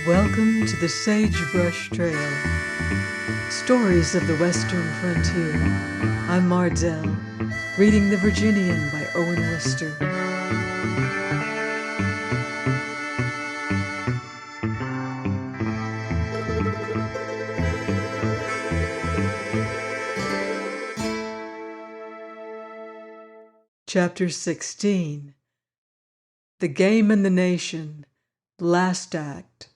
Welcome to the Sagebrush Trail. Stories of the Western Frontier. I'm Mardell, reading The Virginian by Owen Wister. Chapter 16. The Game and the Nation. Last Act.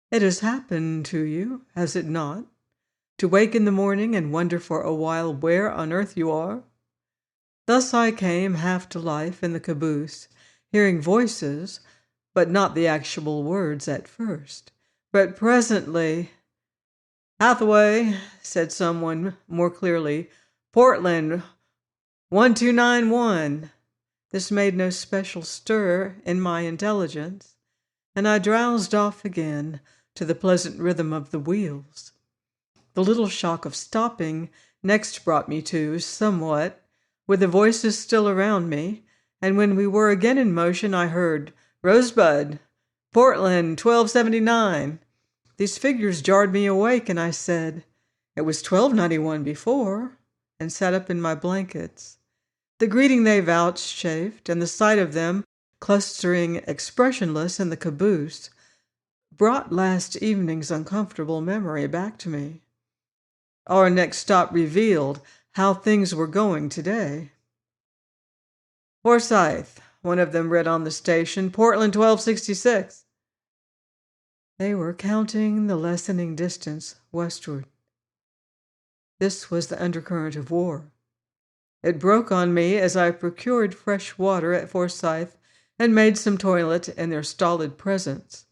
It has happened to you, has it not, to wake in the morning and wonder for a while where on earth you are? Thus I came half to life in the caboose, hearing voices, but not the actual words at first. But presently, "Hathaway," said someone more clearly, "Portland, 1291. This made no special stir in my intelligence, and I drowsed off again to the pleasant rhythm of the wheels. The little shock of stopping next brought me to, somewhat, with the voices still around me, and when we were again in motion I heard, "Rosebud, Portland, 1279. These figures jarred me awake, and I said, "It was 1291 before," and sat up in my blankets. The greeting they vouchsafed, and the sight of them, clustering expressionless in the caboose, brought last evening's uncomfortable memory back to me. Our next stop revealed how things were going today. "Forsyth," one of them read on the station, "Portland, 1266. They were counting the lessening distance westward. This was the undercurrent of war. It broke on me as I procured fresh water at Forsyth and made some toilet in their stolid presence.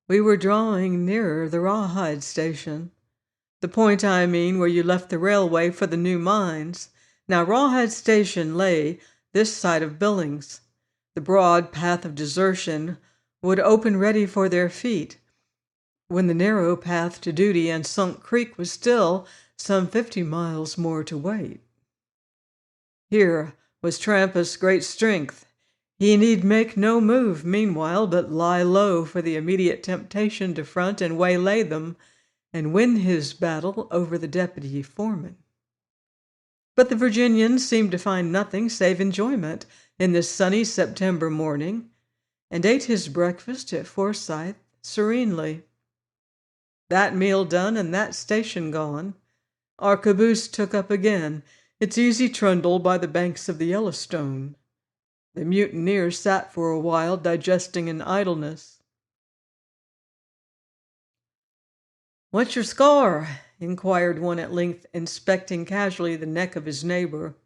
We were drawing nearer the Rawhide station. The point, I mean, where you left the railway for the new mines. Now, Rawhide station lay this side of Billings. The broad path of desertion would open ready for their feet, when the narrow path to duty and Sunk Creek was still some 50 miles more to wait. Here was Trampus' great strength. He need make no move meanwhile, but lie low for the immediate temptation to front and waylay them, and win his battle over the deputy foreman. But the Virginian seemed to find nothing save enjoyment in this sunny September morning, and ate his breakfast at Forsyth serenely. That meal done and that station gone, our caboose took up again its easy trundle by the banks of the Yellowstone. The mutineers sat for a while digesting in idleness. "What's your score?" inquired one at length, inspecting casually the neck of his neighbor.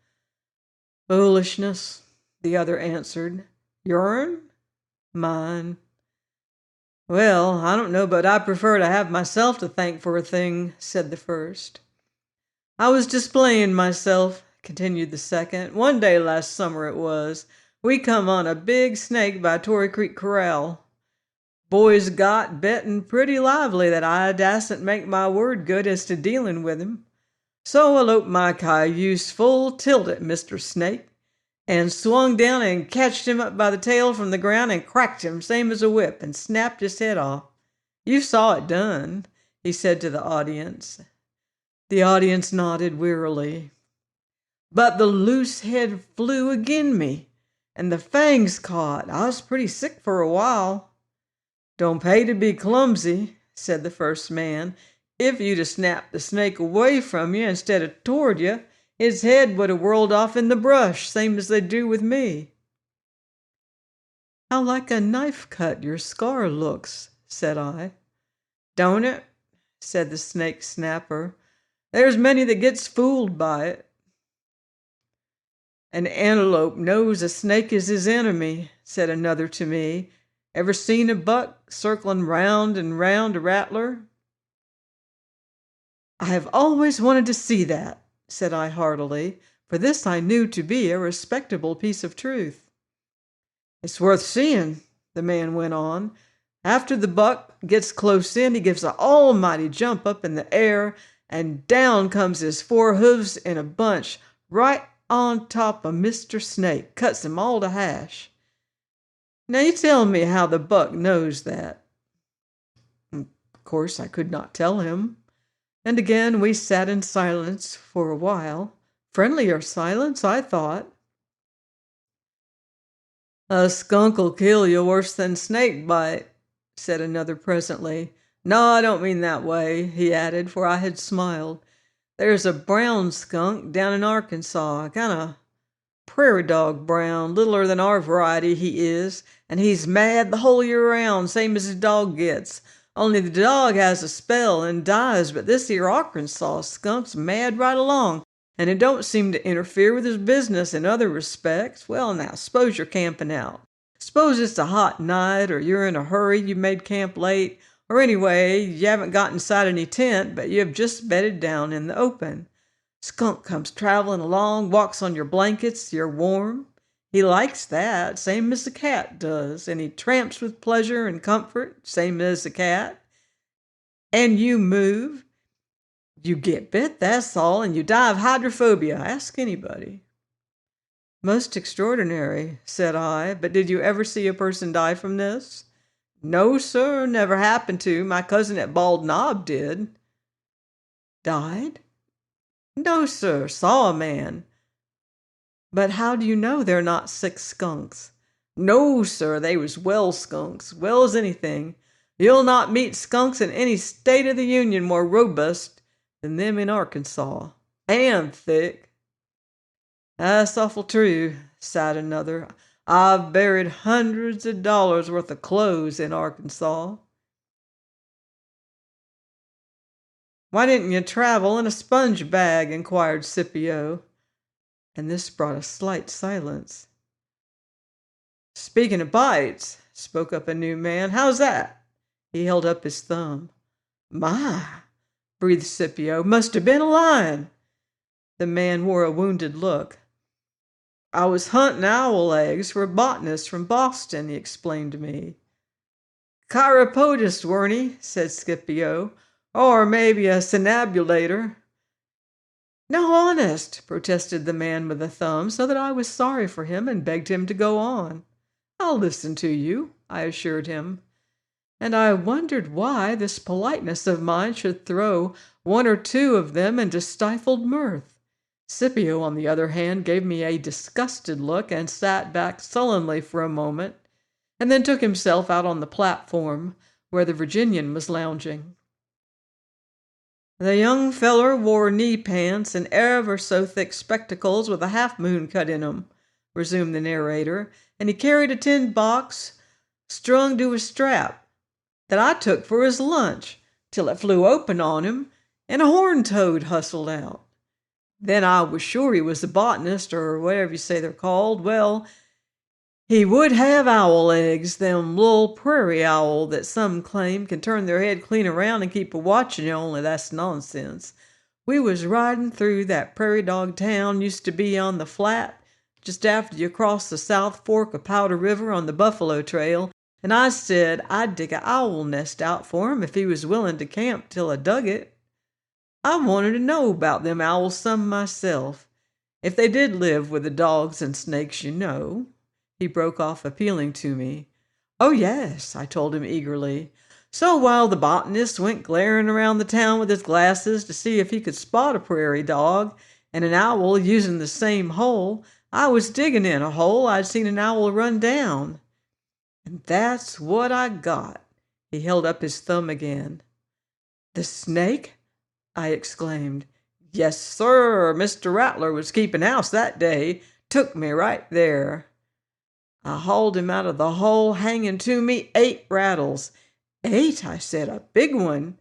"Foolishness," the other answered. "Yourn?" "Mine." "Well, I don't know, but I prefer to have myself to thank for a thing," said the first. "I was displaying myself," continued the second. "One day last summer it was. We come on a big snake by Tory Creek Corral. Boys got betting pretty lively that I dasn't make my word good as to dealing with him. So I loped my cayuse full tilt at Mr. Snake, and swung down and catched him up by the tail from the ground and cracked him same as a whip and snapped his head off. You saw it done," he said to the audience. The audience nodded wearily. "But the loose head flew agin me, and the fangs caught. I was pretty sick for a while." "Don't pay to be clumsy," said the first man. "If you'd have snapped the snake away from you instead of toward you, its head would have whirled off in the brush, same as they do with me." "How like a knife cut your scar looks," said I. "Don't it?" said the snake snapper. "There's many that gets fooled by it." "An antelope knows a snake is his enemy," said another to me. "Ever seen a buck circling round and round a rattler?" "I have always wanted to see that," said I heartily, for this I knew to be a respectable piece of truth. "It's worth seeing," the man went on. "After the buck gets close in, he gives an almighty jump up in the air, and down comes his 4 hoofs in a bunch, right on top of Mr. Snake, cuts him all to hash. Now you tell me how the buck knows that." Of course, I could not tell him. And again we sat in silence for a while. Friendlier silence, I thought. "A skunk'll kill you worse than snake bite," said another presently. "No, I don't mean that way," he added, for I had smiled. "There's a brown skunk down in Arkansas, kind of prairie dog brown, littler than our variety he is, and he's mad the whole year round, same as his dog gets. Only the dog has a spell and dies, but this here Arkansas skunk's mad right along, and it don't seem to interfere with his business in other respects. Well, now, suppose you're camping out. Suppose it's a hot night, or you're in a hurry, you made camp late, or anyway, you haven't got inside any tent, but you have just bedded down in the open. Skunk comes traveling along, walks on your blankets, you're warm. He likes that, same as the cat does, and he tramps with pleasure and comfort, same as the cat. And you move. You get bit, that's all, and you die of hydrophobia. Ask anybody." "Most extraordinary," said I, "but did you ever see a person die from this?" "No, sir, never happened to. My cousin at Bald Knob did." "Died?" "No, sir, saw a man." "But how do you know they're not sick skunks?" "No, sir, they was well skunks, well as anything. You'll not meet skunks in any state of the Union more robust than them in Arkansas. And thick." "That's awful true," sighed another. "I've buried hundreds of dollars worth of clothes in Arkansas." "Why didn't you travel in a sponge bag?" inquired Scipio. And this brought a slight silence. "Speaking of bites," spoke up a new man, "how's that?" He held up his thumb. "My," breathed Scipio, "must have been a lion." The man wore a wounded look. "I was hunting owl eggs for a botanist from Boston," he explained to me. "Chiropodist, weren't he?" said Scipio. "Or maybe a synabulator." "No, honest," protested the man with the thumb, so that I was sorry for him and begged him to go on. "I'll listen to you," I assured him. And I wondered why this politeness of mine should throw one or two of them into stifled mirth. Scipio, on the other hand, gave me a disgusted look and sat back sullenly for a moment, and then took himself out on the platform where the Virginian was lounging. "The young feller wore knee pants and ever so thick spectacles with a half-moon cut in 'em," resumed the narrator, "and he carried a tin box strung to a strap that I took for his lunch, till it flew open on him, and a horned toad hustled out. Then I was sure he was a botanist, or whatever you say they're called. Well, he would have owl eggs, them little prairie owl that some claim can turn their head clean around and keep a watching you, only that's nonsense. We was riding through that prairie dog town used to be on the flat, just after you cross the South Fork of Powder River on the Buffalo Trail, and I said I'd dig a owl nest out for him if he was willing to camp till I dug it. I wanted to know about them owls some myself, if they did live with the dogs and snakes, you know." He broke off, appealing to me. "Oh, yes," I told him eagerly. "So while the botanist went glaring around the town with his glasses to see if he could spot a prairie dog and an owl using the same hole, I was digging in a hole I'd seen an owl run down. And that's what I got." He held up his thumb again. "The snake?" I exclaimed. "Yes, sir. Mr. Rattler was keeping house that day. Took me right there. I hauled him out of the hole, hanging to me 8 rattles. 8, I said, a big one.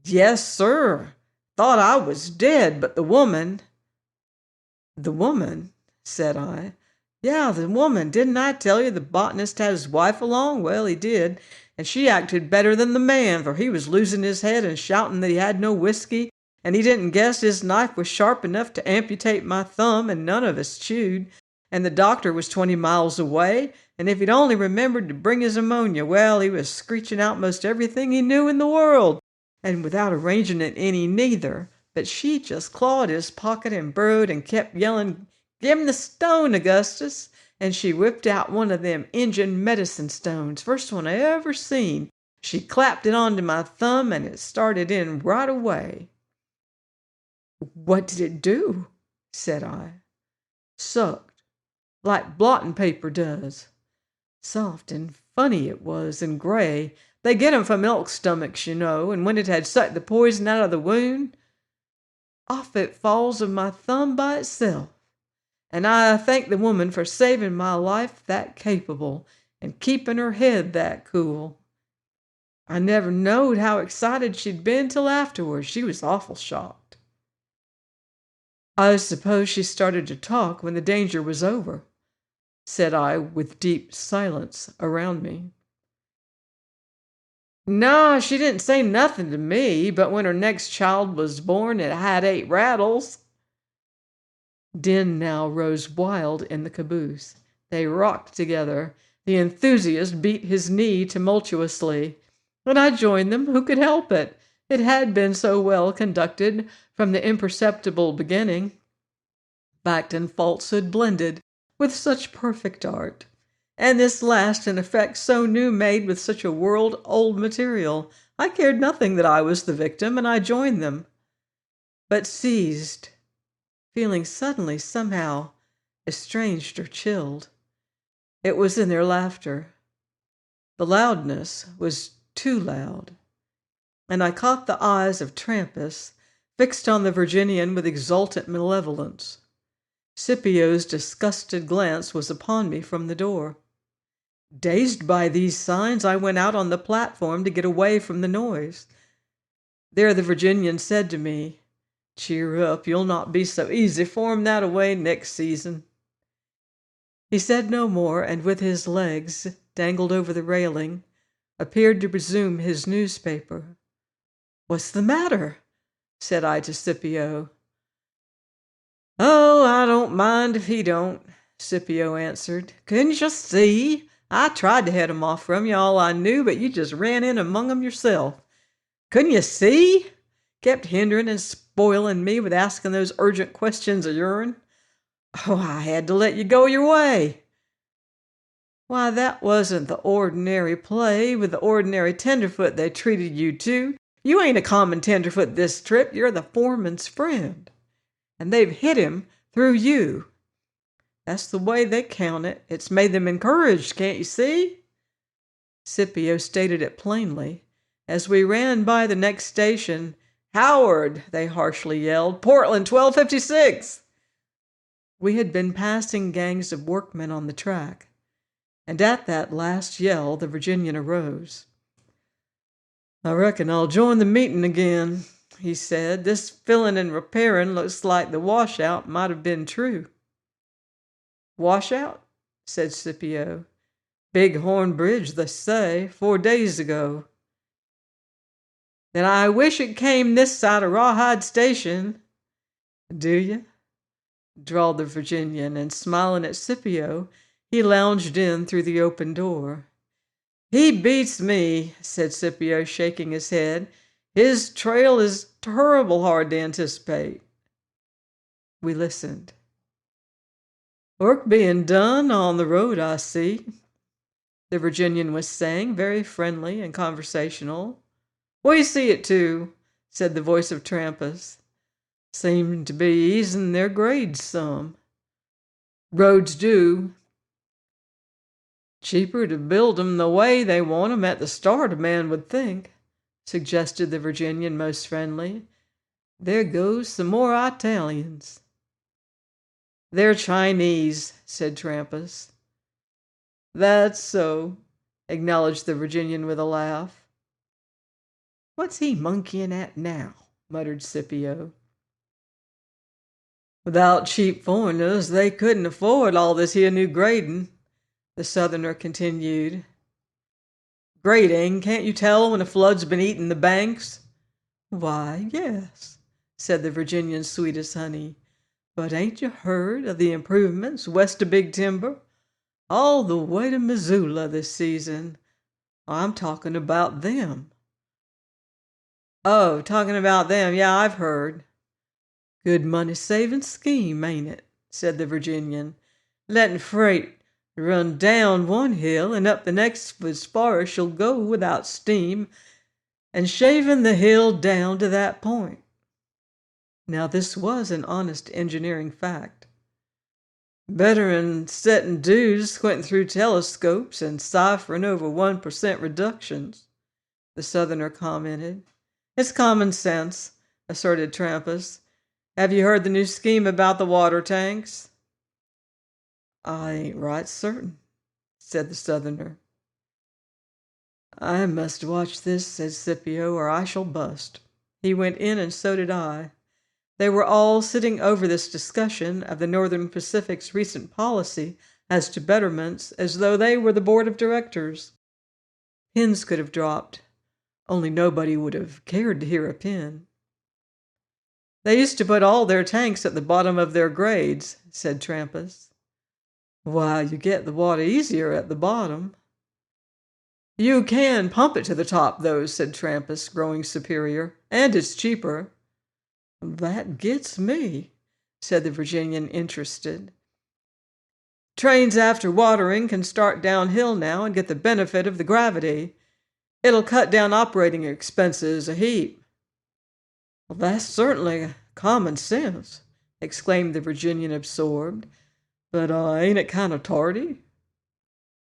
"Yes, sir. Thought I was dead, but the woman—" "The woman?" said I. "Yeah, the woman. Didn't I tell you the botanist had his wife along? Well, he did, and she acted better than the man, for he was losing his head and shouting that he had no whiskey, and he didn't guess his knife was sharp enough to amputate my thumb, and none of us chewed. And the doctor was 20 miles away, and if he'd only remembered to bring his ammonia, well, he was screeching out most everything he knew in the world, and without arranging it any neither. But she just clawed his pocket and burrowed and kept yelling, 'Give him the stone, Augustus!' and she whipped out one of them Injun medicine stones, first one I ever seen. She clapped it onto my thumb, and it started in right away. "What did it do?" said I. "Sucked, like blotting paper does. Soft and funny it was, and gray. They get 'em from elk stomachs, you know, and when it had sucked the poison out of the wound, off it falls of my thumb by itself. And I thank the woman for saving my life that capable, and keeping her head that cool. I never knowed how excited she'd been till afterwards. She was awful shocked." "I suppose she started to talk when the danger was over," said I, with deep silence around me. "No, she didn't say nothing to me, but when her next child was born it had 8 rattles." Din now rose wild in the caboose. They rocked together. The enthusiast beat his knee tumultuously, and I joined them. Who could help it? It had been so well conducted from the imperceptible beginning. Fact and falsehood blended with such perfect art, and this last an effect so new made with such a world-old material. I cared nothing that I was the victim, and I joined them, but ceased, feeling suddenly somehow estranged or chilled. It was in their laughter. The loudness was too loud, and I caught the eyes of Trampas fixed on the Virginian with exultant malevolence. Scipio's disgusted glance was upon me from the door. Dazed by these signs, I went out on the platform to get away from the noise. There the Virginian said to me, "Cheer up, you'll not be so easy for 'em that away next season." He said no more, and with his legs dangled over the railing, appeared to resume his newspaper. "What's the matter?" said I to Scipio. "Oh, I don't mind if he don't," Scipio answered. "Couldn't you see? I tried to head 'em off from you all I knew, but you just ran in among 'em yourself. Couldn't you see? Kept hindering and spoiling me with asking those urgent questions of yourn. Oh, I had to let you go your way." "Why, that wasn't the ordinary play with the ordinary tenderfoot they treated you to. You ain't a common tenderfoot this trip. You're the foreman's friend. And they've hit him through you. That's the way they count it. It's made them encouraged, can't you see?" Scipio stated it plainly. As we ran by the next station, "Howard!" they harshly yelled. "Portland 1256!" We had been passing gangs of workmen on the track, and at that last yell the Virginian arose. "I reckon I'll join the meeting again," he said. "This filling and repairing looks like the washout might have been true." "Washout?" said Scipio. "Big Horn Bridge, they say, 4 days ago." "Then I wish it came this side of Rawhide Station." "Do you?" drawled the Virginian, and smiling at Scipio, he lounged in through the open door. "He beats me," said Scipio, shaking his head. "His trail is terrible hard to anticipate." We listened. "Work being done on the road, I see," the Virginian was saying, very friendly and conversational. "We see it too," said the voice of Trampas. "Seem to be easing their grades some." "Roads do. Cheaper to build 'em the way they want 'em at the start, a man would think," suggested the Virginian most friendly. "There goes some more Italians." "They're Chinese," said Trampas. "That's so," acknowledged the Virginian with a laugh. "What's he monkeying at now?" muttered Scipio. "Without cheap foreigners, they couldn't afford all this here new grading," the Southerner continued. "Grading? Can't you tell when a flood's been eating the banks?" "Why, yes," said the Virginian, sweet as honey. "But ain't you heard of the improvements west of Big Timber? All the way to Missoula this season. I'm talking about them." "Oh, talking about them. Yeah, I've heard." "Good money-saving scheme, ain't it?" said the Virginian. "Letting freight Run down one hill and up the next as far as she'll go without steam, and shaving the hill down to that point. Now this was an honest engineering fact. Better'n setting dudes squinting through telescopes and ciphering over 1% reductions, the Southerner commented. It's common sense, asserted Trampas. Have you heard the new scheme about the water tanks? I ain't right certain, said the Southerner. I must watch this, said Scipio, or I shall bust. He went in, and so did I. They were all sitting over this discussion of the Northern Pacific's recent policy as to betterments as though they were the board of directors. Pins could have dropped, only nobody would have cared to hear a pin. They used to put all their tanks at the bottom of their grades, said Trampas. Why, you get the water easier at the bottom. You can pump it to the top, though, said Trampas, growing superior, and it's cheaper. That gets me, said the Virginian, interested. Trains after watering can start downhill now and get the benefit of the gravity. It'll cut down operating expenses a heap. Well, that's certainly common sense, exclaimed the Virginian, absorbed. But ain't it kind of tardy?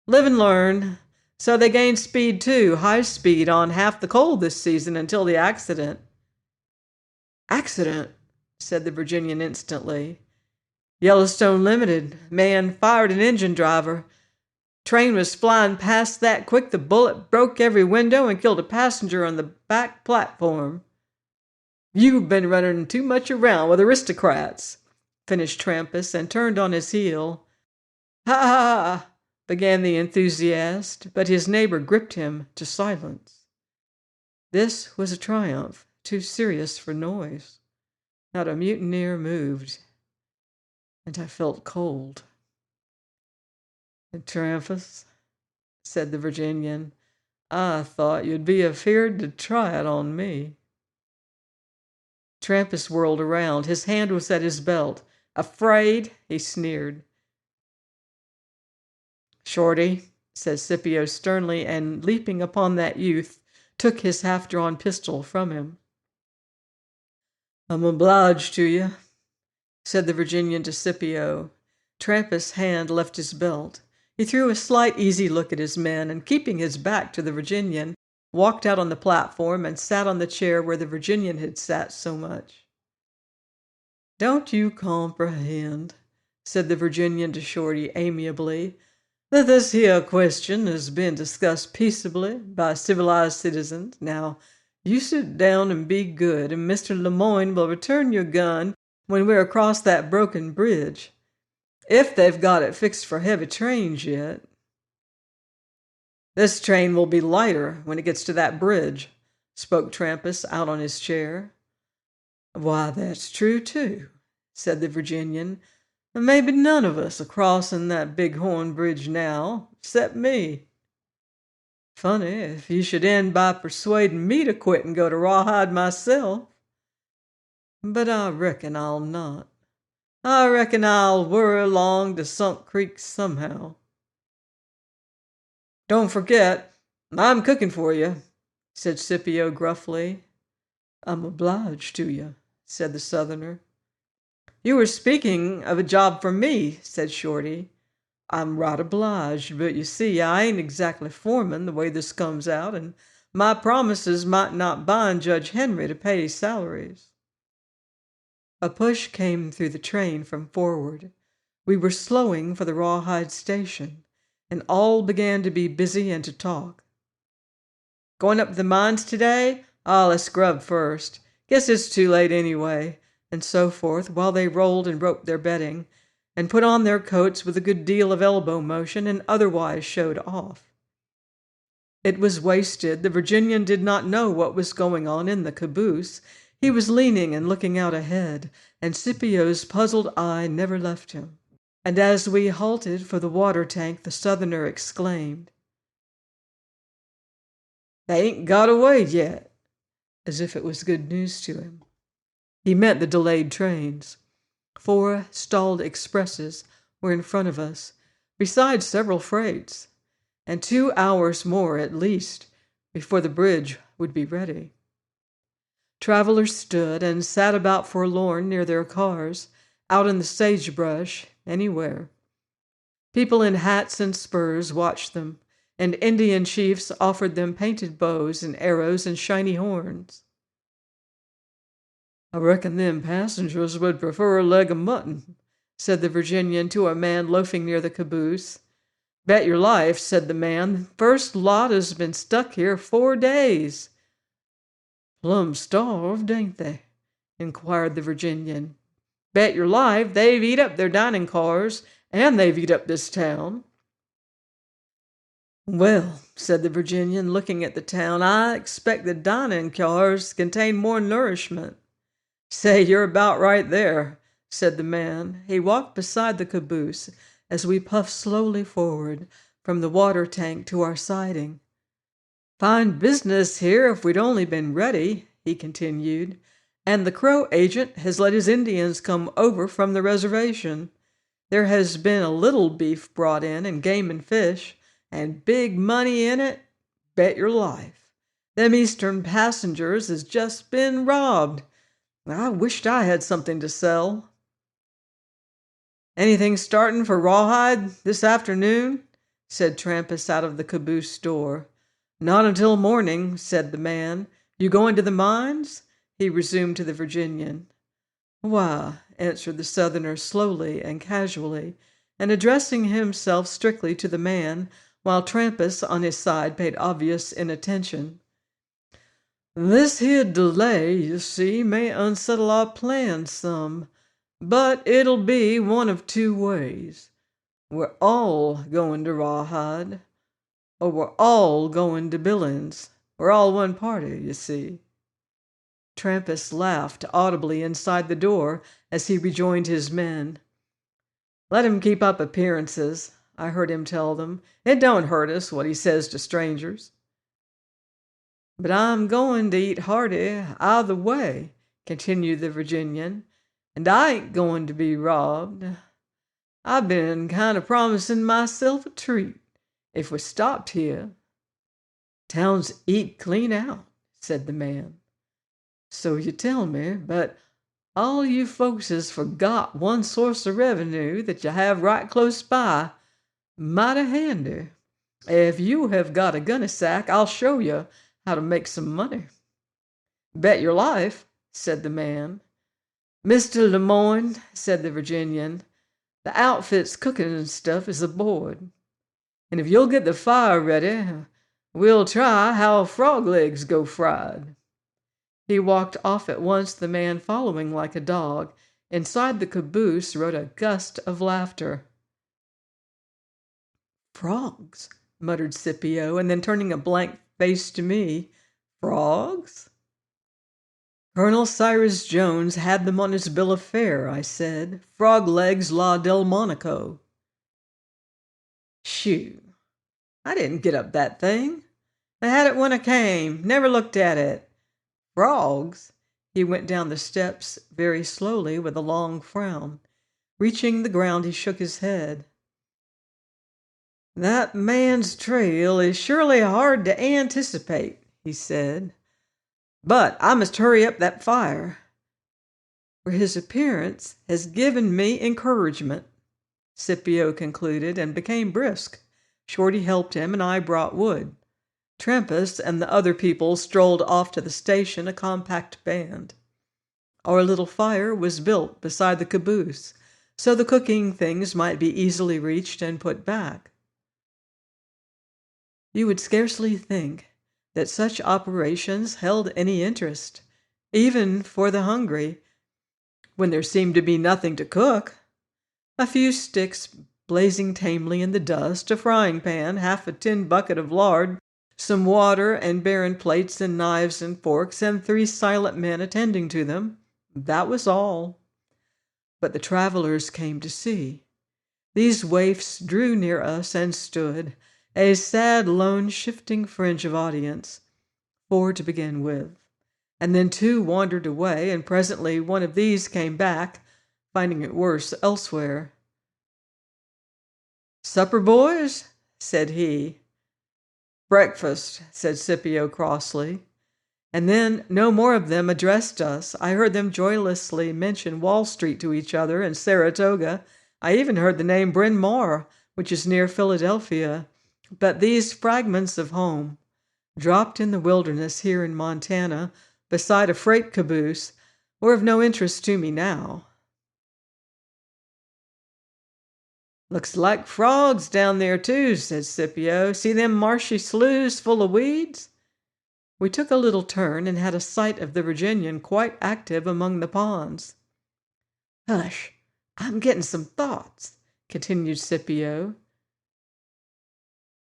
Live and learn. So they gained speed too, high speed on half the coal this season until the accident. Accident, said the Virginian instantly. Yellowstone Limited. Man fired an engine driver. Train was flying past that quick the bullet broke every window and killed a passenger on the back platform. You've been running too much around with aristocrats, finished Trampas, and turned on his heel. Ha ha ha, began the enthusiast, but his neighbor gripped him to silence. This was a triumph too serious for noise. Not a mutineer moved, and I felt cold. Trampas, said the Virginian, I thought you'd be afeard to try it on me. Trampas whirled around. His hand was at his belt. Afraid? He sneered. Shorty, said Scipio sternly, and leaping upon that youth, took his half-drawn pistol from him. I'm obliged to you, said the Virginian to Scipio. Trampas' hand left his belt. He threw a slight, easy look at his men, and keeping his back to the Virginian, walked out on the platform and sat on the chair where the Virginian had sat so much. Don't you comprehend, said the Virginian to Shorty amiably, that this here question has been discussed peaceably by civilized citizens? Now, you sit down and be good, and Mr. Lemoyne will return your gun when we're across that broken bridge. If they've got it fixed for heavy trains yet. This train will be lighter when it gets to that bridge, spoke Trampas out on his chair. Why, that's true, too, said the Virginian. Maybe none of us are crossing that Bighorn Bridge now, except me. Funny if you should end by persuading me to quit and go to Rawhide myself. But I reckon I'll not. I reckon I'll whir along to Sunk Creek somehow. Don't forget, I'm cooking for you, said Scipio gruffly. I'm obliged to you, said the Southerner. You were speaking of a job for me, said Shorty. I'm right obliged, but you see, I ain't exactly foreman the way this comes out, and my promises might not bind Judge Henry to pay his salaries. A push came through the train from forward. We were slowing for the Rawhide station, and all began to be busy and to talk. Going up to the mines today? Let's grub first. Guess it's too late anyway, and so forth, while they rolled and roped their bedding, and put on their coats with a good deal of elbow motion, and otherwise showed off. It was wasted. The Virginian did not know what was going on in the caboose. He was leaning and looking out ahead, and Scipio's puzzled eye never left him. And as we halted for the water tank, the Southerner exclaimed, They ain't got away yet, as if it was good news to him. He meant the delayed trains. 4 stalled expresses were in front of us, besides several freights, and 2 hours more at least before the bridge would be ready. Travelers stood and sat about forlorn near their cars, out in the sagebrush, anywhere. People in hats and spurs watched them, and Indian chiefs offered them painted bows and arrows and shiny horns. "I reckon them passengers would prefer a leg of mutton," said the Virginian to a man loafing near the caboose. "Bet your life," said the man, "first lot has been stuck here 4 days." "Plumb starved, ain't they?" inquired the Virginian. "Bet your life they've eat up their dining cars, and they've eat up this town." "Well," said the Virginian, looking at the town, "I expect the dining cars contain more nourishment." "Say, you're about right there," said the man. He walked beside the caboose as we puffed slowly forward from the water tank to our siding. "Fine business here if we'd only been ready," he continued. "And the Crow agent has let his Indians come over from the reservation. There has been a little beef brought in, and game and fish, and big money in it, bet your life. Them Eastern passengers has just been robbed. I wished I had something to sell." "Anything starting for Rawhide this afternoon?" said Trampas out of the caboose door. "Not until morning," said the man. "You going to the mines?" he resumed to the Virginian. "Why," answered the Southerner slowly and casually, and addressing himself strictly to the man, while Trampas on his side paid obvious inattention. "This here delay, you see, may unsettle our plans some, but it'll be one of 2 ways. We're all going to Rawhide, or we're all going to Billings. We're all one party, you see." Trampas laughed audibly inside the door as he rejoined his men. "Let him keep up appearances," I heard him tell them. "It don't hurt us what he says to strangers." "But I'm going to eat hearty either way," continued the Virginian, "and I ain't going to be robbed. I've been kind of promising myself a treat if we stopped here." "Town's eat clean out," said the man. "So you tell me, but all you folks has forgot one source of revenue that you have right close by, mighty handy. If you have got a gunny sack, I'll show you how to make some money." "Bet your life," said the man. "Mr. Lemoyne," said the Virginian, "the outfit's cooking and stuff is aboard. And if you'll get the fire ready, we'll try how frog legs go fried." He walked off at once, the man following like a dog. Inside the caboose rode a gust of laughter. "Frogs," muttered Scipio, and then turning a blank face to me, "Frogs?" "Colonel Cyrus Jones had them on his bill of fare," I said. "Frog legs la Delmonico." "Shoo! I didn't get up that thing. I had it when I came. Never looked at it. Frogs?" He went down the steps very slowly with a long frown. Reaching the ground, he shook his head. "That man's trail is surely hard to anticipate," he said. "But I must hurry up that fire, for his appearance has given me encouragement," Scipio concluded, and became brisk. Shorty helped him, and I brought wood. Trampas and the other people strolled off to the station, a compact band. Our little fire was built beside the caboose, so the cooking things might be easily reached and put back. You would scarcely think that such operations held any interest, even for the hungry, when there seemed to be nothing to cook. A few sticks blazing tamely in the dust, a frying pan, half a tin bucket of lard, some water and barren plates and knives and forks, and 3 silent men attending to them. That was all. But the travelers came to see. These waifs drew near us and stood, a sad, lone, shifting fringe of audience, 4 to begin with, and then 2 wandered away, and presently one of these came back, finding it worse elsewhere. "Supper, boys?" said he. "Breakfast," said Scipio crossly. And then no more of them addressed us. I heard them joylessly mention Wall Street to each other and Saratoga. I even heard the name Bryn Mawr, which is near Philadelphia. But these fragments of home, dropped in the wilderness here in Montana beside a freight caboose, were of no interest to me now. "Looks like frogs down there, too," said Scipio. "See them marshy sloughs full of weeds?" We took a little turn and had a sight of the Virginian quite active among the ponds. "Hush, I'm getting some thoughts," continued Scipio.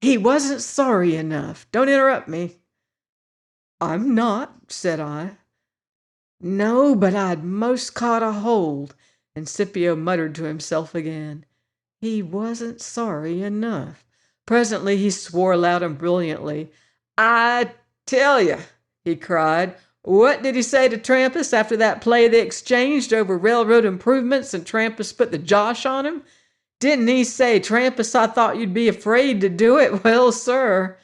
"He wasn't sorry enough. Don't interrupt me." "I'm not," said I. "No, but I'd most caught a hold," and Scipio muttered to himself again. He wasn't sorry enough. Presently he swore loud and brilliantly. "I tell you," he cried, "what did he say to Trampas after that play they exchanged over railroad improvements and Trampas put the josh on him? Didn't he say, 'Trampas, I thought you'd be afraid to do it'? Well, sir,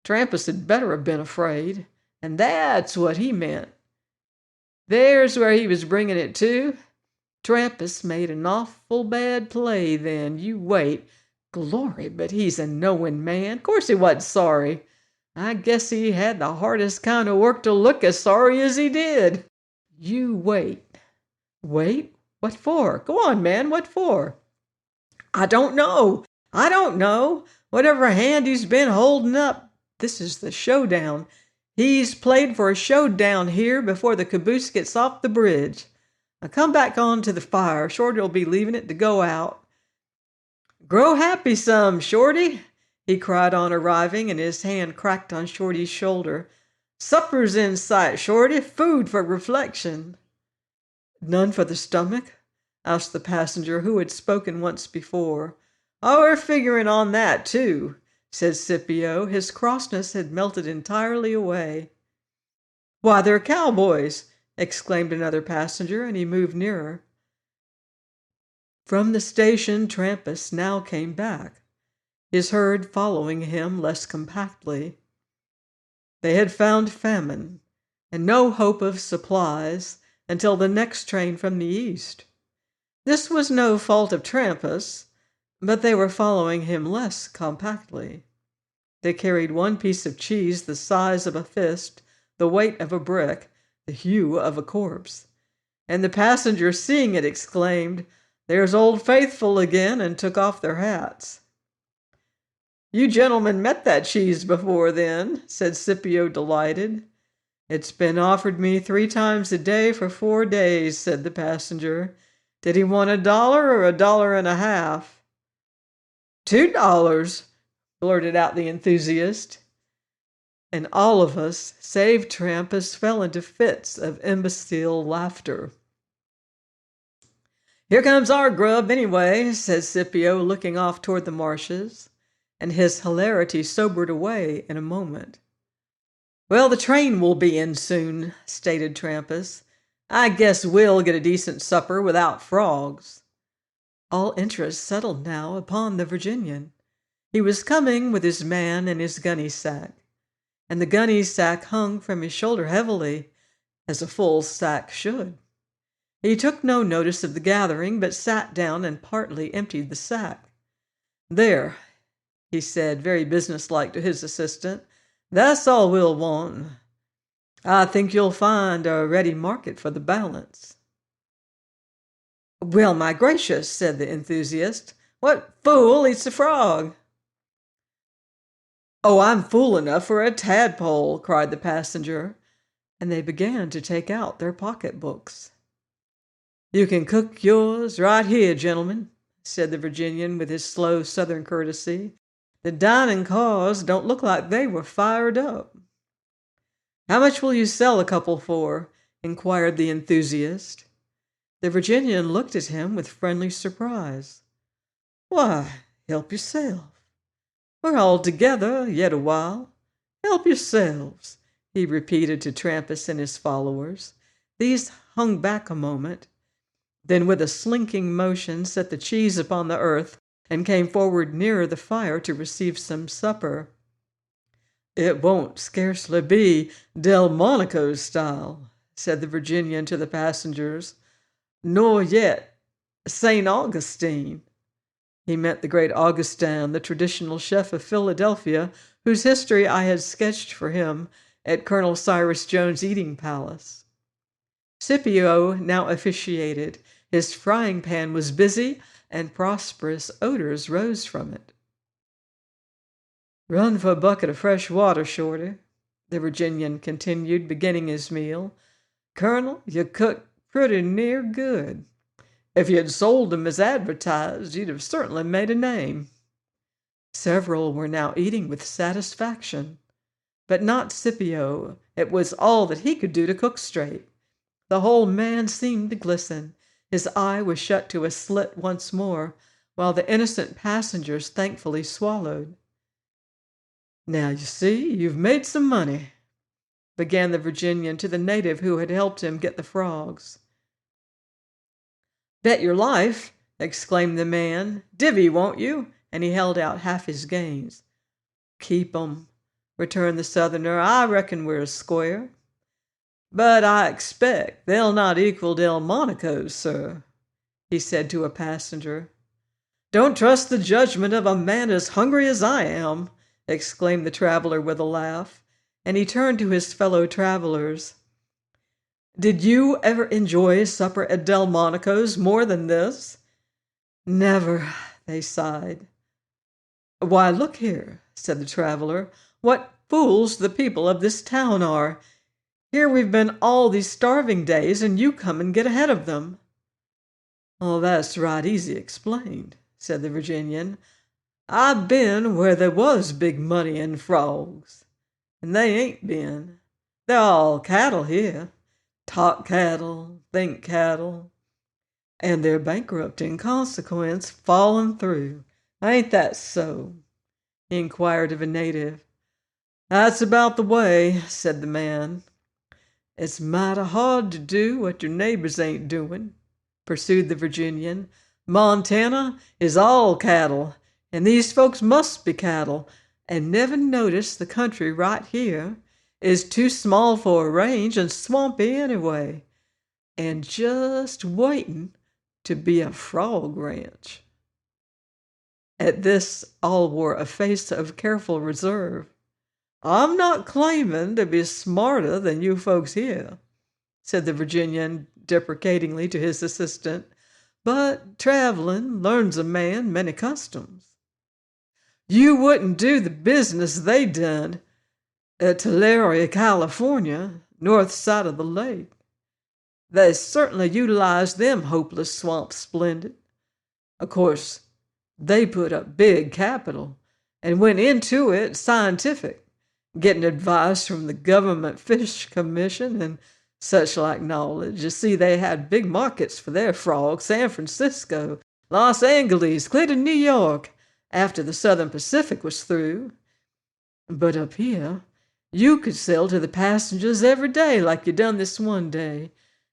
Trampas had better have been afraid. And that's what he meant. There's where he was bringing it to. Trampas made an awful bad play then. You wait. Glory, but he's a knowing man. Of course he wasn't sorry. I guess he had the hardest kind of work to look as sorry as he did. You wait." "Wait? What for? Go on, man, what for?" "I don't know. I don't know. Whatever hand he's been holding up, this is the showdown. He's played for a showdown here before the caboose gets off the bridge. Now come back on to the fire. Shorty'll be leaving it to go out." "Grow happy some, Shorty," he cried on arriving, and his hand cracked on Shorty's shoulder. "Supper's in sight, Shorty. Food for reflection." "None for the stomach?" asked the passenger who had spoken once before. "Oh, we're figuring on that, too," said Scipio. His crossness had melted entirely away. "Why, they're cowboys!" exclaimed another passenger, and he moved nearer. From the station, Trampas now came back, his herd following him less compactly. They had found famine and no hope of supplies until the next train from the east. This was no fault of Trampas, but they were following him less compactly. They carried one piece of cheese the size of a fist, the weight of a brick, the hue of a corpse. And the passenger, seeing it, exclaimed, "There's Old Faithful again," and took off their hats. "You gentlemen met that cheese before, then?" said Scipio, delighted. "It's been offered me 3 times a day for 4 days," said the passenger. "Did he want $1 or $1.50?" "$2," blurted out the enthusiast. And all of us, save Trampas, fell into fits of imbecile laughter. "Here comes our grub, anyway," said Scipio, looking off toward the marshes, and his hilarity sobered away in a moment. "Well, the train will be in soon," stated Trampas. "I guess we'll get a decent supper without frogs." All interest settled now upon the Virginian. He was coming with his man and his gunny sack, and the gunny sack hung from his shoulder heavily, as a full sack should. He took no notice of the gathering, but sat down and partly emptied the sack. "There," he said, very businesslike to his assistant, "that's all we'll want. I think you'll find a ready market for the balance." "Well, my gracious," said the enthusiast, "what fool eats a frog?" "Oh, I'm fool enough for a tadpole," cried the passenger, and they began to take out their pocketbooks. "You can cook yours right here, gentlemen," said the Virginian with his slow southern courtesy. "The dining cars don't look like they were fired up." "How much will you sell a couple for?" inquired the enthusiast. The Virginian looked at him with friendly surprise. "Why, help yourself. We're all together yet a while. Help yourselves," he repeated to Trampas and his followers. These hung back a moment, then with a slinking motion set the cheese upon the earth and came forward nearer the fire to receive some supper. "It won't scarcely be Delmonico's style," said the Virginian to the passengers, "nor yet St. Augustine." He meant the great Augustin, the traditional chef of Philadelphia, whose history I had sketched for him at Colonel Cyrus Jones' eating palace. Scipio now officiated. His frying pan was busy, and prosperous odors rose from it. "Run for a bucket of fresh water, Shorty," the Virginian continued, beginning his meal. "Colonel, you cook pretty near good. If you'd sold them as advertised, you'd have certainly made a name." Several were now eating with satisfaction, but not Scipio. It was all that he could do to cook straight. The whole man seemed to glisten. His eye was shut to a slit once more, while the innocent passengers thankfully swallowed. "Now you see, you've made some money," began the Virginian to the native who had helped him get the frogs. "Bet your life!" exclaimed the man. "Divvy, won't you?" And he held out half his gains. "Keep 'em," returned the Southerner. "I reckon we're square. But I expect they'll not equal Delmonico's, sir," he said to a passenger. "Don't trust the judgment of a man as hungry as I am," exclaimed the traveler with a laugh, and he turned to his fellow travelers. "Did you ever enjoy supper at Delmonico's more than this?" "Never," they sighed. "Why, look here," said the traveler, "what fools the people of this town are. Here we've been all these starving days, and you come and get ahead of them." "Oh, that's right easy explained," said the Virginian. "I've been where there was big money in frogs, and they ain't been. They're all cattle here. Talk cattle, think cattle, and they're bankrupt in consequence, falling through. Ain't that so?" he inquired of a native. "That's about the way," said the man. "It's mighty hard to do what your neighbors ain't doing," pursued the Virginian. "Montana is all cattle, and these folks must be cattle, and never notice the country right here is too small for a range and swampy anyway, and just waiting to be a frog ranch." At this, all wore a face of careful reserve. "I'm not claiming to be smarter than you folks here," said the Virginian deprecatingly to his assistant, "but traveling learns a man many customs. You wouldn't do the business they done at Tulare, California, north side of the lake. They certainly utilized them hopeless swamps splendid. Of course, they put up big capital and went into it scientific, getting advice from the Government Fish Commission and such like knowledge. You see, they had big markets for their frogs, San Francisco, Los Angeles, clear to New York, after the Southern Pacific was through. But up here, you could sell to the passengers every day like you done this one day.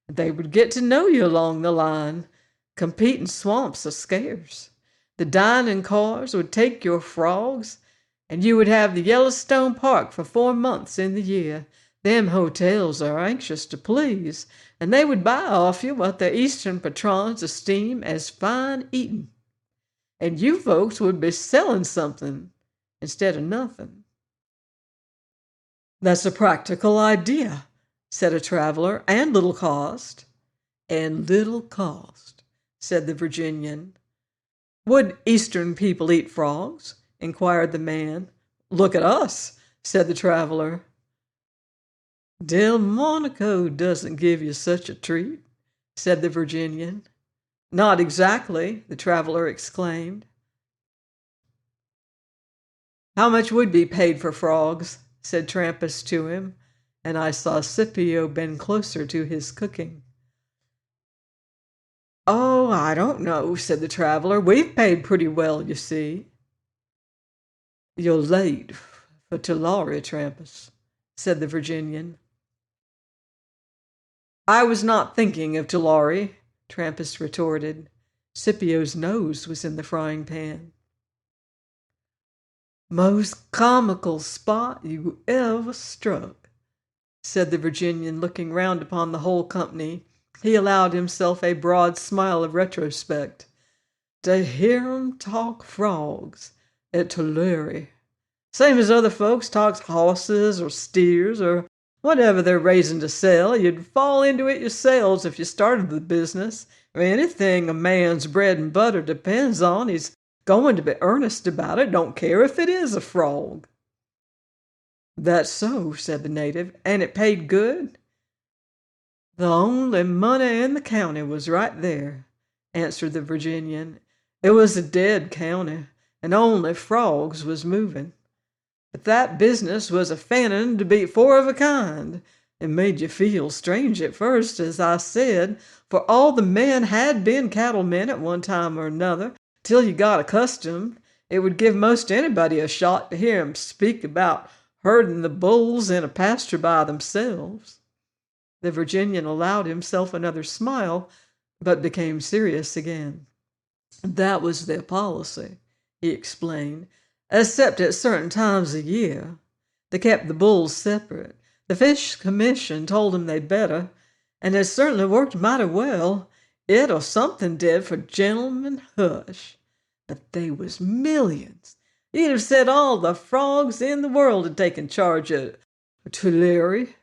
They would get to know you along the line. Competing swamps are scarce. The dining cars would take your frogs, and you would have the Yellowstone Park for 4 months in the year. Them hotels are anxious to please, and they would buy off you what their eastern patrons esteem as fine eating. And you folks would be selling something instead of nothing." "That's a practical idea," said a traveler, "and little cost." "And little cost," said the Virginian. "Would Eastern people eat frogs?" inquired the man. "Look at us," said the traveler. "Delmonico doesn't give you such a treat," said the Virginian. "Not exactly," the traveler exclaimed. "How much would be paid for frogs?" said Trampas to him, and I saw Scipio bend closer to his cooking. "Oh, I don't know," said the traveler. "We've paid pretty well, you see." "You're late for Tulare, Trampas," said the Virginian. "I was not thinking of Tulare," Trampas retorted. Scipio's nose was in the frying pan. "Most comical spot you ever struck," said the Virginian, looking round upon the whole company. He allowed himself a broad smile of retrospect. "To hear 'em talk frogs at Tulare, same as other folks talks horses or steers or whatever they're raising to sell. You'd fall into it yourselves if you started the business. Anything a man's bread and butter depends on, he's going to be earnest about it, don't care if it is a frog." "That's so," said the native. "And it paid good?" "The only money in the county was right there," answered the Virginian. "It was a dead county, and only frogs was moving. But that business was a fannin to be four of a kind. It made you feel strange at first, as I said, for all the men had been cattlemen at one time or another, till you got accustomed. It would give most anybody a shock to hear 'em speak about herding the bulls in a pasture by themselves." The Virginian allowed himself another smile, but became serious again. "That was their policy," he explained, "except at certain times of year. They kept the bulls separate. The Fish Commission told 'em they'd better, and it certainly worked mighty well. It or something did, for gentlemen, hush. But they was millions. You'd have said all the frogs in the world had taken charge at Tulare.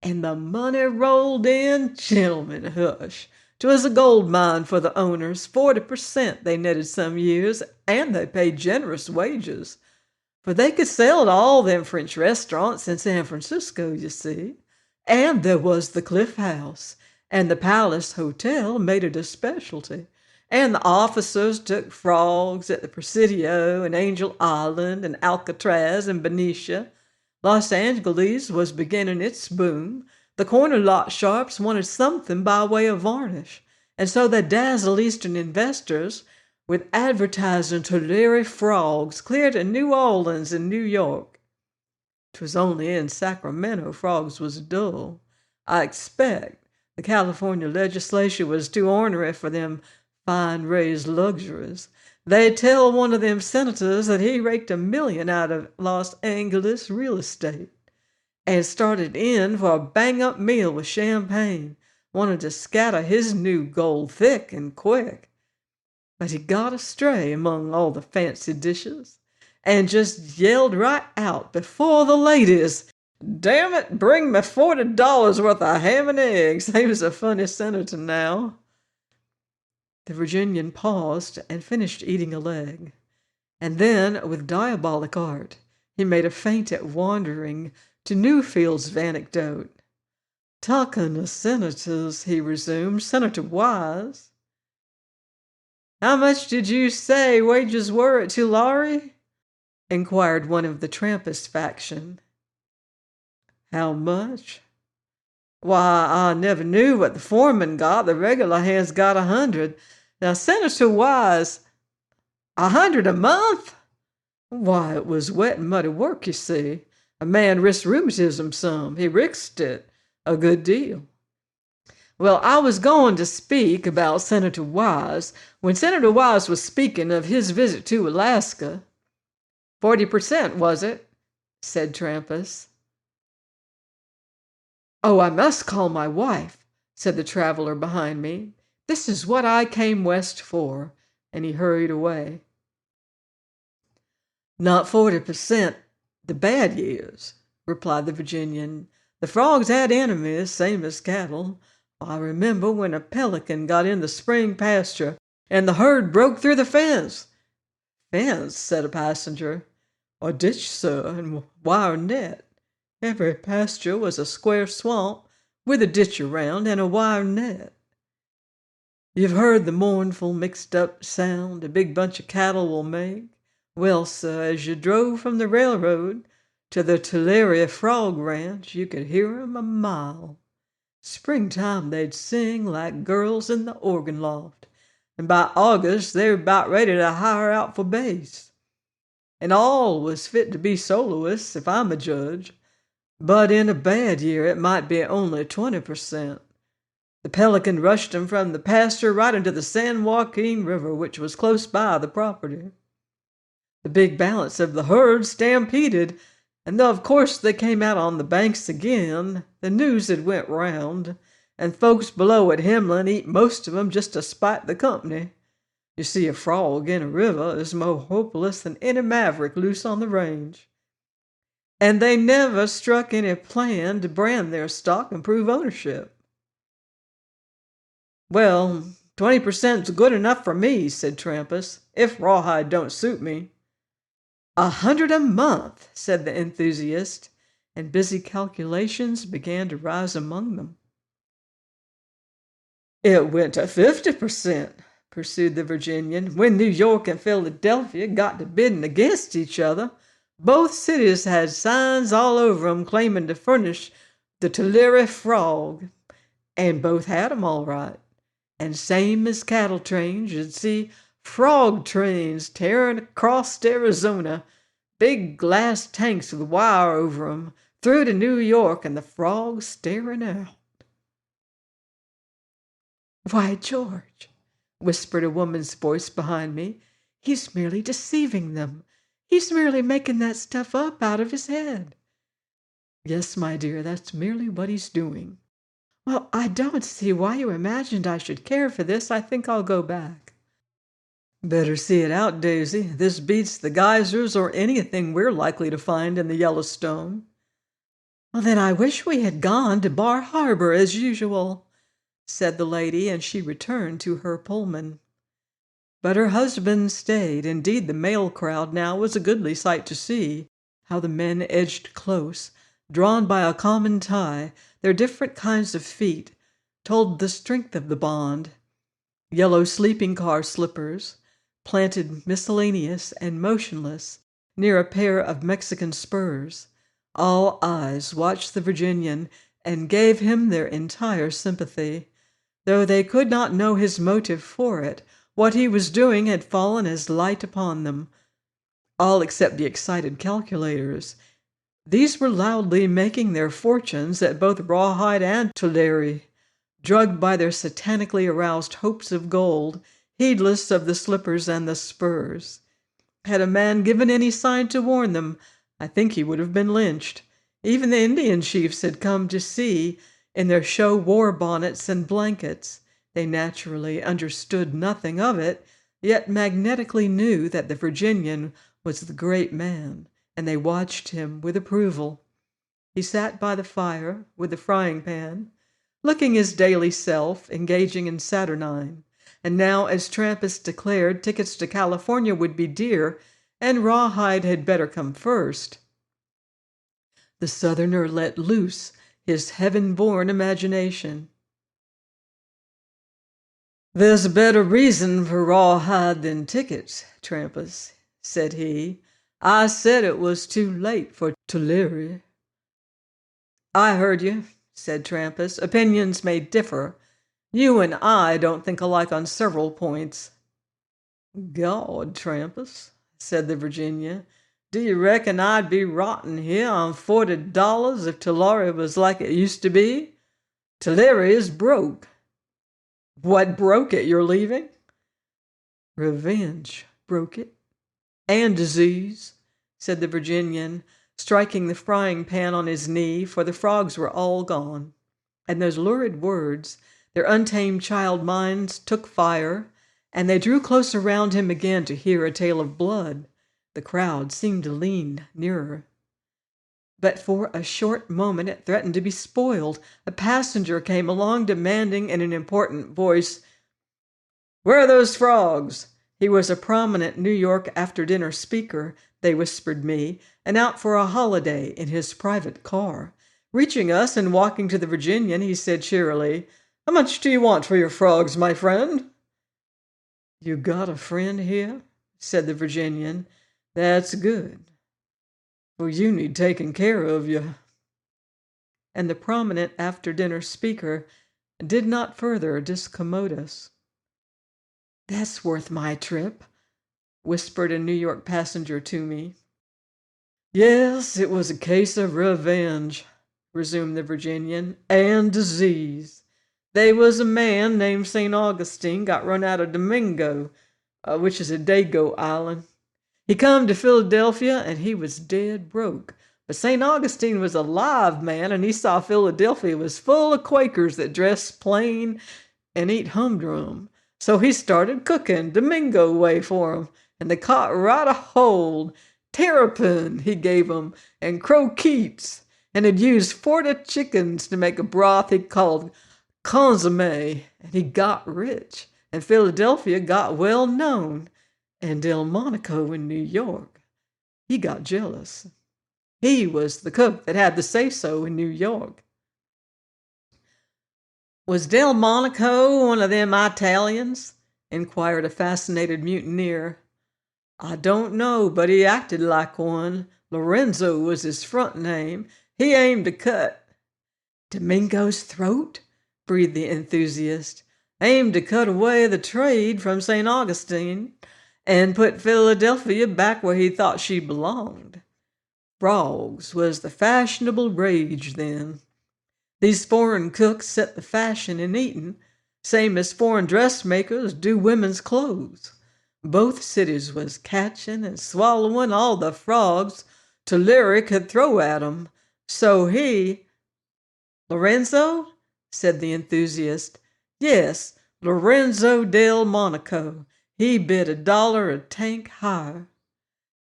And the money rolled in, gentlemen, hush. 'Twas a gold mine for the owners. 40% they netted some years, and they paid generous wages. For they could sell to all them French restaurants in San Francisco, you see. And there was the Cliff House, and the Palace Hotel made it a specialty. And the officers took frogs at the Presidio and Angel Island and Alcatraz and Benicia. Los Angeles was beginning its boom. The corner lot sharps wanted something by way of varnish, and so they dazzled Eastern investors with advertising Tulare frogs clear to New Orleans and New York. 'Twas only in Sacramento frogs was dull. I expect the California legislature was too ornery for them fine raised luxuries. They tell one of them senators that he raked $1 million out of Los Angeles real estate, and started in for a bang-up meal with champagne, wanted to scatter his new gold thick and quick. But he got astray among all the fancy dishes, and just yelled right out before the ladies, 'Damn it, bring me $40 worth of ham and eggs.' He was a funny senator now." The Virginian paused and finished eating a leg, and then, with diabolic art, he made a feint at wandering to Newfield's anecdote. "Talking of senators," he resumed, "Senator Wise—" "How much did you say wages were at Tulare?" inquired one of the Trampist faction. "How much? Why, I never knew what the foreman got. The regular hands got 100. Now, Senator Wise, 100 a month? Why, it was wet and muddy work, you see. A man risked rheumatism some. He risked it a good deal." "Well, I was going to speak about Senator Wise when Senator Wise was speaking of his visit to Alaska." 40%, was it?" said Trampas. "Oh, I must call my wife," said the traveler behind me. "This is what I came west for," and he hurried away. "Not 40% the bad years," replied the Virginian. "The frogs had enemies, same as cattle. I remember when a pelican got in the spring pasture, and the herd broke through the fence." "Fence?" said a passenger. "A ditch, sir, and wire net. Every pasture was a square swamp, with a ditch around and a wire net. You've heard the mournful, mixed-up sound a big bunch of cattle will make? Well, sir, as you drove from the railroad to the Tulare Frog Ranch, you could hear 'em a mile. Springtime they'd sing like girls in the organ loft, and by August they were about ready to hire out for bass. And all was fit to be soloists, if I'm a judge. But in a bad year it might be only 20%. The pelican rushed him from the pasture right into the San Joaquin River, which was close by the property. The big balance of the herd stampeded, and though of course they came out on the banks again, the news had went round, and folks below at Hemlin eat most of 'em just to spite the company. You see, a frog in a river is more hopeless than any maverick loose on the range. And they never struck any plan to brand their stock and prove ownership. "Well, 20%'s good enough for me," said Trampas, "if rawhide don't suit me." "100 a month," said the enthusiast, and busy calculations began to rise among them. "It went to 50%, pursued the Virginian, "when New York and Philadelphia got to bidding against each other. Both cities had signs all over 'em claiming to furnish the Tulare frog, and both had 'em all right. And same as cattle trains, you'd see frog trains tearing across Arizona, big glass tanks with wire over 'em, through to New York, and the frogs staring out." "Why, George," whispered a woman's voice behind me, "he's merely deceiving them. He's merely making that stuff up out of his head." "Yes, my dear, that's merely what he's doing." "Well, I don't see why you imagined I should care for this. I think I'll go back." "Better see it out, Daisy. This beats the geysers or anything we're likely to find in the Yellowstone." "Well, then I wish we had gone to Bar Harbor as usual," said the lady, and she returned to her Pullman. But her husband stayed. Indeed, the male crowd now was a goodly sight to see, how the men edged close, drawn by a common tie. Their different kinds of feet told the strength of the bond. Yellow sleeping car slippers, planted miscellaneous and motionless near a pair of Mexican spurs. All eyes watched the Virginian and gave him their entire sympathy. Though they could not know his motive for it, what he was doing had fallen as light upon them, all except the excited calculators. These were loudly making their fortunes at both Rawhide and Tulare, drugged by their satanically aroused hopes of gold, heedless of the slippers and the spurs. Had a man given any sign to warn them, I think he would have been lynched. Even the Indian chiefs had come to see in their show war bonnets and blankets. They naturally understood nothing of it, yet magnetically knew that the Virginian was the great man, and they watched him with approval. He sat by the fire with the frying pan, looking his daily self, engaging in saturnine. And now, as Trampas declared, tickets to California would be dear, and Rawhide had better come first, the Southerner let loose his heaven-born imagination. "There's a better reason for Rawhide than tickets, Trampas," said he. "I said it was too late for Tulare." "I heard you," said Trampas. "Opinions may differ. You and I don't think alike on several points." "Gawd, Trampas," said the Virginian, "do you reckon I'd be rotting here on $40 if Tulare was like it used to be? Tulare is broke." "What broke it? You're leaving?" "Revenge broke it. And disease," said the Virginian, striking the frying pan on his knee, for the frogs were all gone. And those lurid words, their untamed child minds took fire, and they drew close around him again to hear a tale of blood. The crowd seemed to lean nearer. But for a short moment it threatened to be spoiled. A passenger came along demanding in an important voice, "Where are those frogs?" He was a prominent New York after-dinner speaker, they whispered me, and out for a holiday in his private car. Reaching us and walking to the Virginian, he said cheerily, "How much do you want for your frogs, my friend?" "You got a friend here?" said the Virginian. "That's good. For you need taking care of you." And the prominent after-dinner speaker did not further discommode us. "That's worth my trip," whispered a New York passenger to me. "Yes, it was a case of revenge," resumed the Virginian, "and disease. They was a man named St. Augustine got run out of Domingo, which is a Dago island. He come to Philadelphia and he was dead broke. But St. Augustine was a live man, and he saw Philadelphia was full of Quakers that dressed plain and eat humdrum. So he started cooking Domingo way for 'em, and they caught right a hold. Terrapin he gave 'em, and croquettes, and had used 40 chickens to make a broth he called consomme, and he got rich, and Philadelphia got well known, and Delmonico in New York, he got jealous. He was the cook that had the say-so in New York. Was Delmonico one of them Italians? Inquired a fascinated mutineer. I don't know, but he acted like one. Lorenzo was his front name. He aimed to cut. Domingo's throat? Breathed the enthusiast. Aimed to cut away the trade from St. Augustine and put Philadelphia back where he thought she belonged. Frogs was the fashionable rage then. These foreign cooks set the fashion in eating, same as foreign dressmakers do women's clothes. Both cities was catching and swallowing all the frogs Tulare could throw at 'em. So he— Lorenzo? Said the enthusiast. Yes, Lorenzo Delmonico. He bid $1 a tank higher.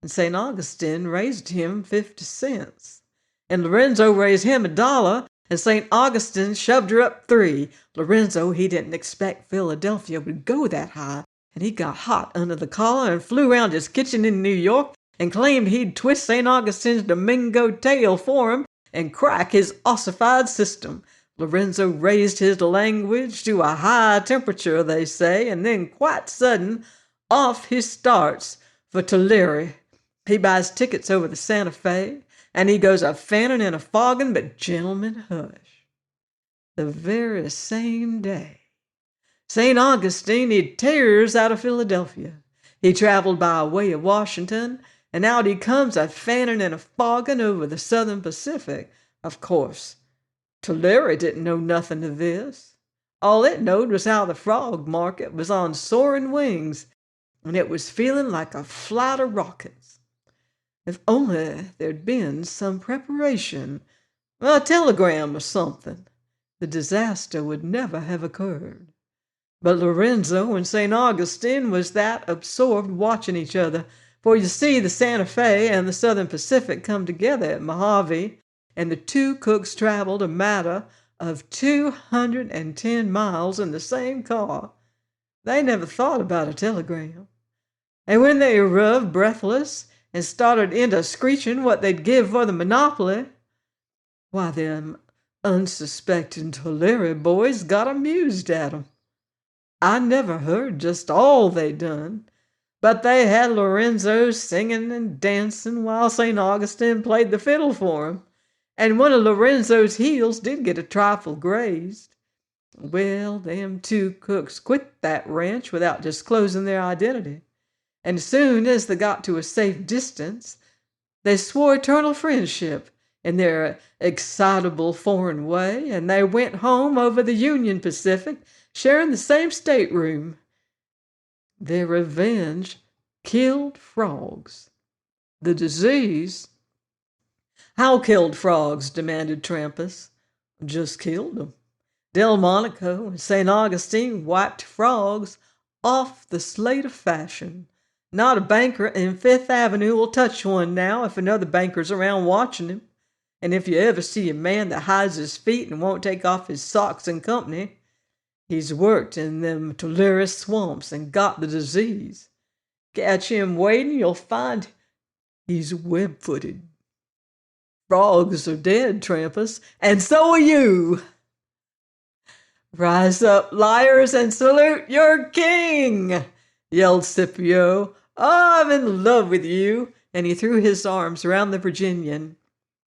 And St. Augustine raised him 50 cents. And Lorenzo raised him $1, and St. Augustine shoved her up 3. Lorenzo, he didn't expect Philadelphia would go that high, and he got hot under the collar and flew round his kitchen in New York and claimed he'd twist St. Augustine's Domingo tail for him and crack his ossified system. Lorenzo raised his language to a high temperature, they say, and then quite sudden, off he starts for Tulare. He buys tickets over the Santa Fe, and he goes a fanning and a fogging, but gentlemen, hush. The very same day, St. Augustine, he tears out of Philadelphia. He traveled by way of Washington, and out he comes a fanning and a fogging over the Southern Pacific. Of course, Tulare didn't know nothing of this. All it knowed was how the frog market was on soaring wings, and it was feeling like a flight of rockets. If only there'd been some preparation, a telegram or something, the disaster would never have occurred. But Lorenzo and St. Augustine was that absorbed watching each other, for you see the Santa Fe and the Southern Pacific come together at Mojave, and the two cooks traveled a matter of 210 miles in the same car. They never thought about a telegram. And when they arrived breathless and started into screeching what they'd give for the monopoly, why, them unsuspecting Tulare boys got amused at 'em. I never heard just all they done, but they had Lorenzo singing and dancing while St. Augustine played the fiddle for him, and one of Lorenzo's heels did get a trifle grazed. Well, them two cooks quit that ranch without disclosing their identity, and as soon as they got to a safe distance, they swore eternal friendship in their excitable foreign way, and they went home over the Union Pacific, sharing the same stateroom. Their revenge killed frogs. The disease— How killed frogs? Demanded Trampas. Just killed them. Delmonico and St. Augustine wiped frogs off the slate of fashion. Not a banker in Fifth Avenue will touch one now if another banker's around watching him. And if you ever see a man that hides his feet and won't take off his socks in company, he's worked in them Tulare swamps and got the disease. Catch him waiting, you'll find he's web-footed. Frogs are dead, Trampas, and so are you. Rise up, liars, and salute your king, yelled Scipio. Oh, I'm in love with you, and he threw his arms around the Virginian.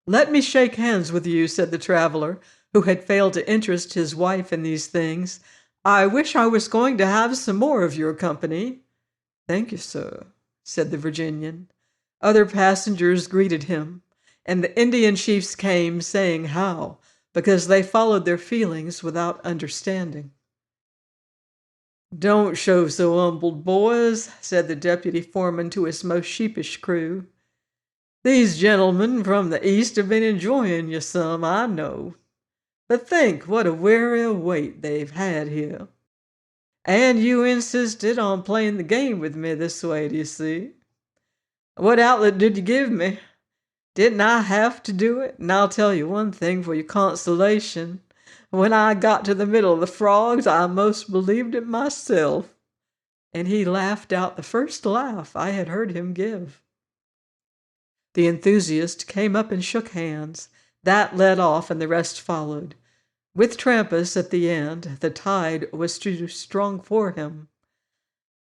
Let me shake hands with you, said the traveler, who had failed to interest his wife in these things. I wish I was going to have some more of your company. Thank you, sir, said the Virginian. Other passengers greeted him, and the Indian chiefs came, saying how because they followed their feelings without understanding. "Don't show so humbled, boys," said the deputy foreman to his most sheepish crew. "These gentlemen from the East have been enjoying you some, I know. But think what a weary wait they've had here. And you insisted on playing the game with me this way, do you see? What outlet did you give me? Didn't I have to do it? And I'll tell you one thing for your consolation. When I got to the middle of the frogs, I most believed it myself." And he laughed out the first laugh I had heard him give. The enthusiast came up and shook hands. That led off, and the rest followed. With Trampas at the end, the tide was too strong for him.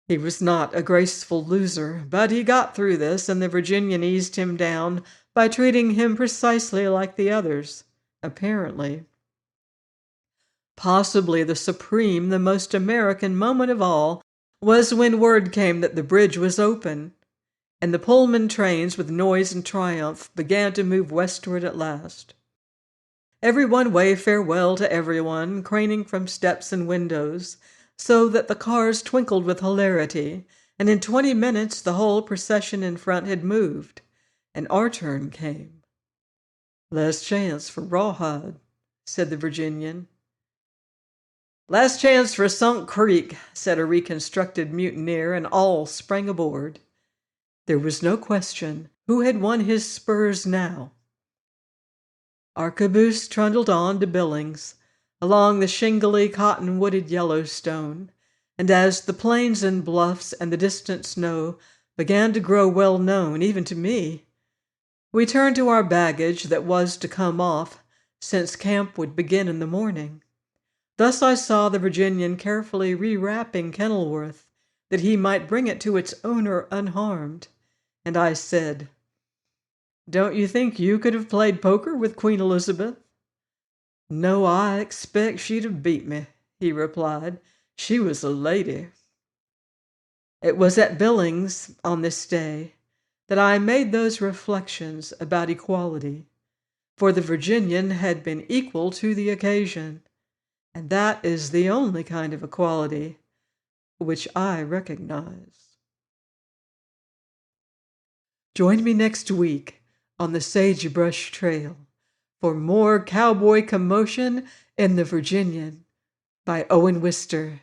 He was not a graceful loser, but he got through this, and the Virginian eased him down by treating him precisely like the others, apparently. Possibly the supreme, the most American moment of all was when word came that the bridge was open, and the Pullman trains, with noise and triumph, began to move westward at last. Everyone waved farewell to everyone, craning from steps and windows, so that the cars twinkled with hilarity, and in 20 minutes the whole procession in front had moved, and our turn came. "Last chance for Rawhide," said the Virginian. "Last chance for Sunk Creek," said a reconstructed mutineer, and all sprang aboard. There was no question who had won his spurs now. Our caboose trundled on to Billings, along the shingly, cotton-wooded Yellowstone, and as the plains and bluffs and the distant snow began to grow well known, even to me, we turned to our baggage that was to come off, since camp would begin in the morning. Thus I saw the Virginian carefully rewrapping Kenilworth, that he might bring it to its owner unharmed, and I said, "Don't you think you could have played poker with Queen Elizabeth?" "No, I expect she'd have beat me," he replied. "She was a lady." It was at Billings, on this day, that I made those reflections about equality, for the Virginian had been equal to the occasion, and that is the only kind of equality which I recognize. Join me next week on the Sagebrush Trail for more cowboy commotion in the Virginian by Owen Wister.